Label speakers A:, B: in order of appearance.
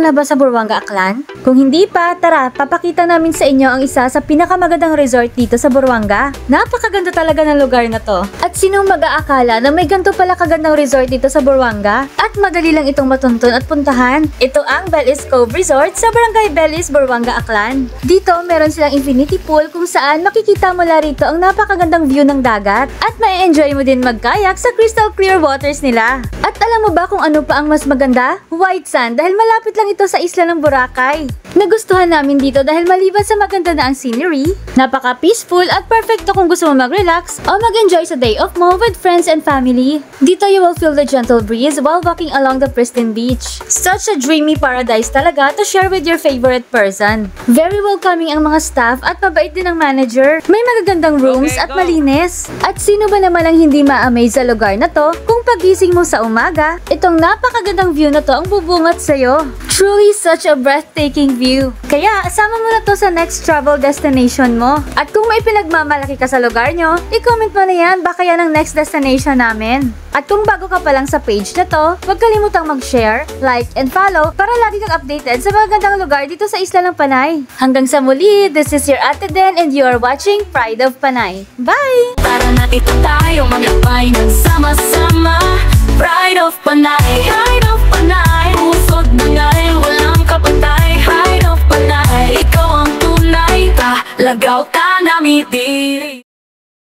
A: na ba sa Buruanga, Aklan? Kung hindi pa, tara, papakita namin sa inyo ang isa sa pinakamagandang resort dito sa Buruanga. Napakaganda talaga ng lugar na to. At sinong mag-aakala na may ganito pala kagandang resort dito sa Buruanga? At madali lang itong matuntun at puntahan. Ito ang Bellis Cove Resort sa Barangay Bellis, Buruanga, Aklan. Dito, meron silang infinity pool kung saan makikita mula rito ang napakagandang view ng dagat. At ma-enjoy mo din magkayak sa crystal clear waters nila. At alam mo ba kung ano pa ang mas maganda? White sand, dahil malapit lang ito sa isla ng Boracay. Nagustuhan namin dito dahil maliban sa maganda na ang scenery, napaka-peaceful at perfecto kung gusto mo mag-relax o mag-enjoy sa day off mo with friends and family. Dito you will feel the gentle breeze while walking along the pristine beach. Such a dreamy paradise talaga to share with your favorite person. Very welcoming ang mga staff at mabait din ang manager. May magagandang rooms at malinis. At sino ba naman ang hindi ma-amaze sa lugar na to kung pagising mo sa umaga, itong napakagandang view na to ang bubungat sa'yo. Truly such a breathtaking view. Kaya, asama mo na to sa next travel destination mo. At kung may pinagmamalaki ka sa lugar nyo, i-comment mo na yan, baka yan ang next destination namin. At kung bago ka pa lang sa page na to, huwag kalimutang mag-share, like, and follow para lagi kang updated sa mga gandang lugar dito sa Isla ng Panay. Hanggang sa muli, this is your Ate Den and you are watching Pride of Panay. Bye!
B: Para na ito tayo maglakbay ng sama-sama. Pride of Panay, Pride of Panay. Pusod na nga'y walang kapantay. Pride of Panay, ikaw ang tunay. Talagaw ka namin din.